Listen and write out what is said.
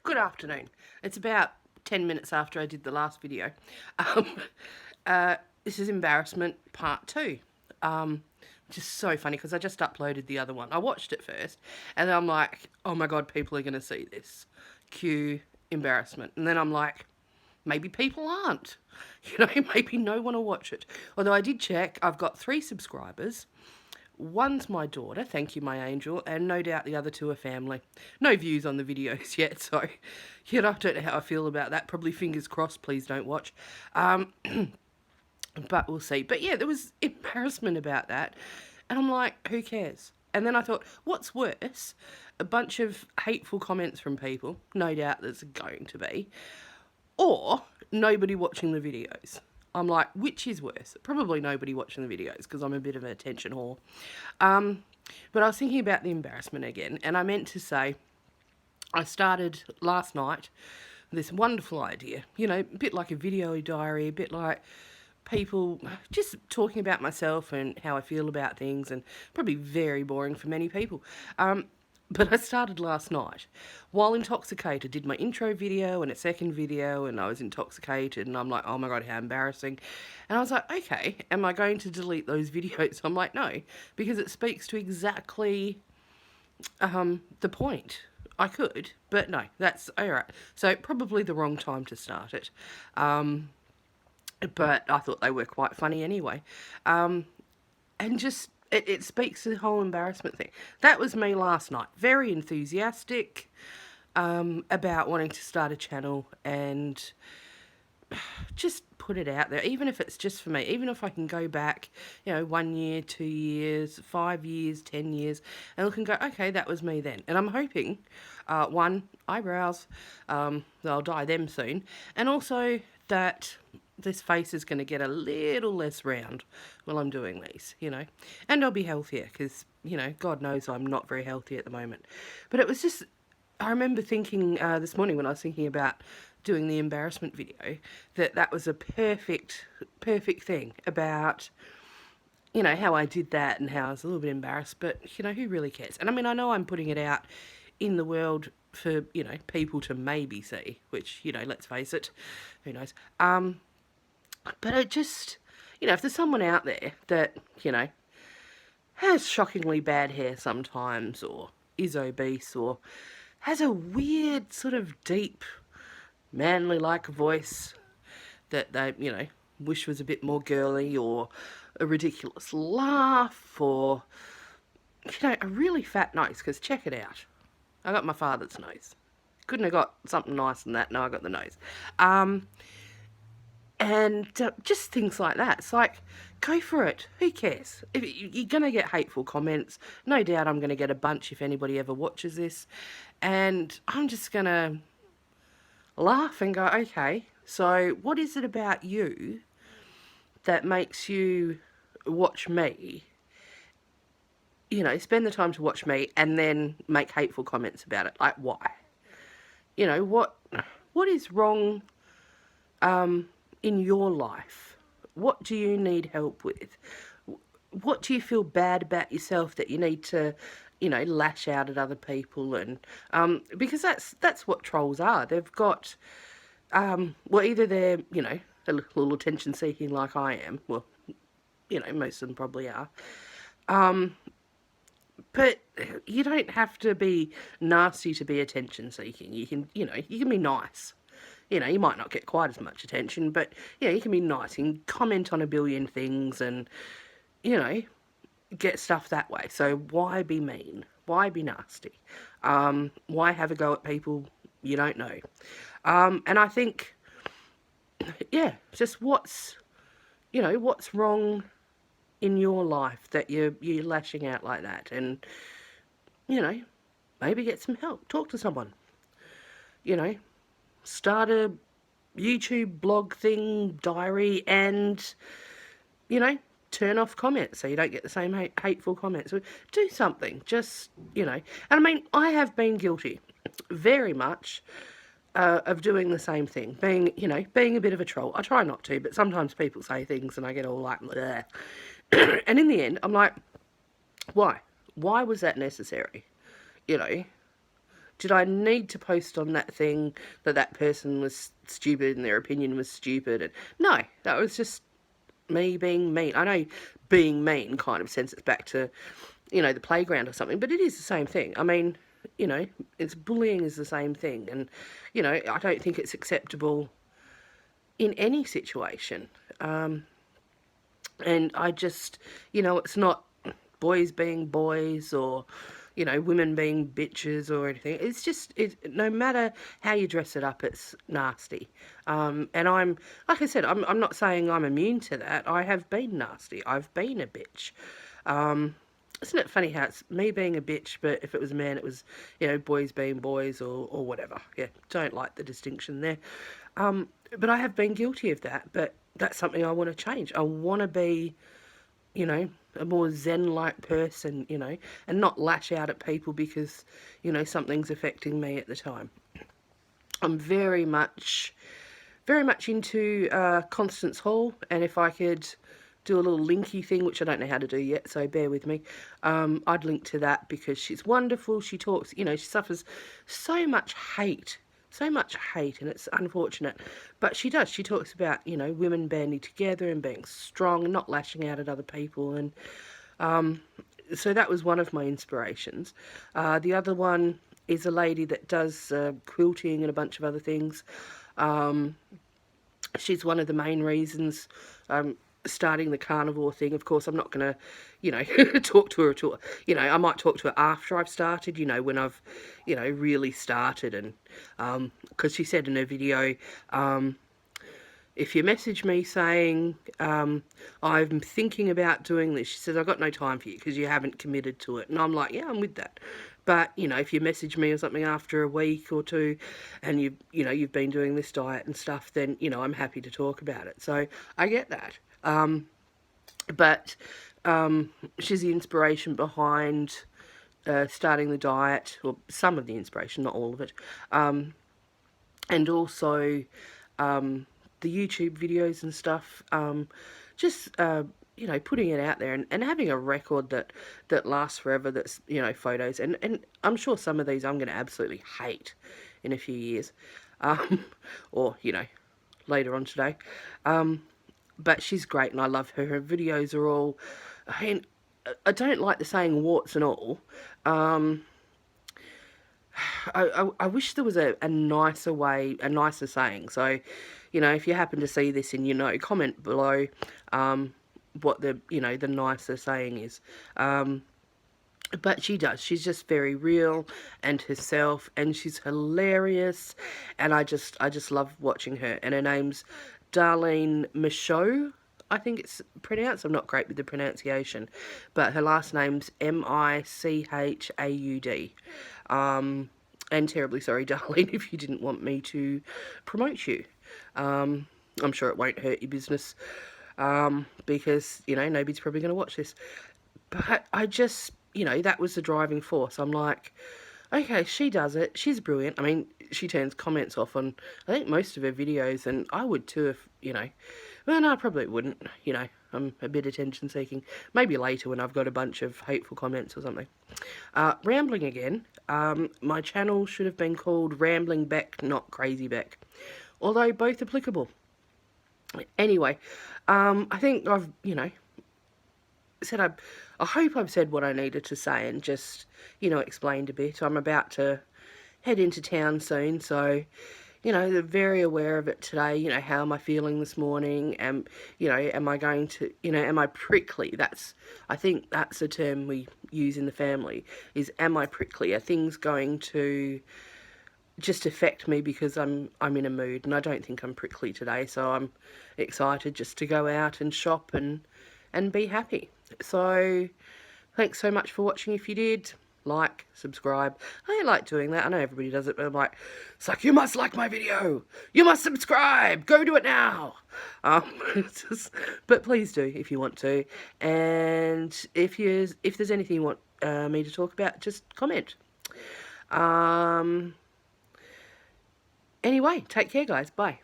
Good afternoon. It's about 10 minutes after I did the last video. Um, this is Embarrassment Part 2. Which is so funny because I just uploaded the other one. I watched it first and then I'm like, oh my god, people are going to see this. Cue Embarrassment. And then I'm like, maybe people aren't. Maybe no one will watch it. Although I did check, I've got 3 subscribers. One's my daughter, thank you, my angel, and no doubt the other 2 are family. No views on the videos yet, so, I don't know how I feel about that. Probably fingers crossed, please don't watch. But we'll see. But yeah, there was embarrassment about that. And I'm like, who cares? And then I thought, what's worse? A bunch of hateful comments from people, no doubt there's going to be, or nobody watching the videos. I'm like, which is worse? Probably nobody watching the videos because I'm a bit of an attention whore. But I was thinking about the embarrassment again, and I meant to say, I started last night this wonderful idea, a bit like a video diary, a bit like people just talking about myself and how I feel about things, and probably very boring for many people. But I started last night while intoxicated, did my intro video and a second video, and I was intoxicated and I'm like, oh my god, how embarrassing. And I was like, okay, am I going to delete those videos? I'm like, no, because it speaks to exactly the point. I could, but no, that's alright. So probably the wrong time to start it. But I thought they were quite funny anyway. And just, it speaks to the whole embarrassment thing. That was me last night. Very enthusiastic about wanting to start a channel and just put it out there, even if it's just for me, even if I can go back, 1 year, 2 years, 5 years, 10 years, and look and go, okay, that was me then. And I'm hoping, one, eyebrows, I'll dye them soon, and also that this face is going to get a little less round while I'm doing these, and I'll be healthier because, God knows I'm not very healthy at the moment. But it was just, I remember thinking this morning when I was thinking about doing the embarrassment video, that was a perfect thing about, how I did that and how I was a little bit embarrassed, but, who really cares? And I mean, I know I'm putting it out in the world for, people to maybe see, which, let's face it, who knows? But it just, if there's someone out there that, has shockingly bad hair sometimes, or is obese, or has a weird sort of deep, manly-like voice that they, wish was a bit more girly, or a ridiculous laugh, or, a really fat nose, because check it out. I got my father's nose. Couldn't have got something nicer than that. No, I got the nose. And just things like that. It's like, go for it. Who cares? If you're going to get hateful comments. No doubt I'm going to get a bunch if anybody ever watches this. And I'm just going to laugh and go, okay, so what is it about you that makes you watch me, spend the time to watch me and then make hateful comments about it? Like, why? What is wrong in your life? What do you need help with? What do you feel bad about yourself that you need to, lash out at other people? And because that's what trolls are. They've got, well, either they're, a little attention seeking like I am. Well, most of them probably are. But you don't have to be nasty to be attention seeking. You can, you can be nice. You might not get quite as much attention, but, you can be nice. You can comment on a billion things and, get stuff that way. So why be mean? Why be nasty? Why have a go at people you don't know? And I think, yeah, just what's wrong in your life that you're lashing out like that? And, maybe get some help. Talk to someone. Start a YouTube blog thing, diary, and, turn off comments so you don't get the same hateful comments. Do something, just, and I mean, I have been guilty very much of doing the same thing, being a bit of a troll. I try not to, but sometimes people say things and I get all like, bleh. And in the end, I'm like, why? Why was that necessary? Did I need to post on that thing that that person was stupid and their opinion was stupid? And no, that was just me being mean. I know being mean kind of sends it back to, the playground or something, but it is the same thing. I mean, it's bullying is the same thing. And, I don't think it's acceptable in any situation. And I just, it's not boys being boys or, women being bitches or anything. It's just, no matter how you dress it up, it's nasty. And I'm, like I said, I'm not saying I'm immune to that. I have been nasty. I've been a bitch. Isn't it funny how it's me being a bitch, but if it was a man, it was, boys being boys or whatever. Yeah, don't like the distinction there. But I have been guilty of that, but that's something I want to change. I want to be, a more zen-like person, and not lash out at people because, something's affecting me at the time. I'm very much into Constance Hall, and if I could do a little linky thing, which I don't know how to do yet, so bear with me, I'd link to that because she's wonderful. She talks, she suffers so much hate, and it's unfortunate. But she does. She talks about, women banding together and being strong and not lashing out at other people. And so that was one of my inspirations. The other one is a lady that does quilting and a bunch of other things. She's one of the main reasons starting the carnivore thing. Of course, I'm not going to, talk to her at all. I might talk to her after I've started, when I've, really started. And because she said in her video, if you message me saying, I'm thinking about doing this, she says, I've got no time for you because you haven't committed to it. And I'm like, yeah, I'm with that. But, if you message me or something after a week or two and you've been doing this diet and stuff, then, I'm happy to talk about it. So I get that. But she's the inspiration behind starting the diet, or some of the inspiration, not all of it. And also the YouTube videos and stuff, just, putting it out there and having a record that lasts forever, that's, photos. And I'm sure some of these I'm going to absolutely hate in a few years, or, later on today. But she's great and I love her. Her videos are all, I don't like the saying warts and all. I wish there was a nicer way, a nicer saying. So, if you happen to see this and comment below what the nicer saying is. But she does. She's just very real and herself, and she's hilarious, and I just love watching her. And her name's Darlene Michaud, I think it's pronounced. I'm not great with the pronunciation, but her last name's Michaud. And terribly sorry, Darlene, if you didn't want me to promote you. I'm sure it won't hurt your business, because, nobody's probably going to watch this. But I just, that was the driving force. I'm like, okay, she does it. She's brilliant. I mean, she turns comments off on, I think, most of her videos, and I would too if, well, no, I probably wouldn't. I'm a bit attention seeking. Maybe later when I've got a bunch of hateful comments or something. Rambling again. My channel should have been called Rambling Beck, not Crazy Beck. Although both applicable. Anyway, I think I've, said I hope I've said what I needed to say and just, explained a bit. I'm about to head into town soon, so, they're very aware of it today. How am I feeling this morning? Am I going to, am I prickly? I think that's a term we use in the family, is am I prickly? Are things going to just affect me because I'm in a mood? And I don't think I'm prickly today, so I'm excited just to go out and shop and be happy. So thanks so much for watching. If you did, like, subscribe. I like doing that. I know everybody does it, but I'm like, it's like, you must like my video. You must subscribe. Go do it now. But please do if you want to. And if there's anything you want me to talk about, just comment. Anyway, take care, guys. Bye.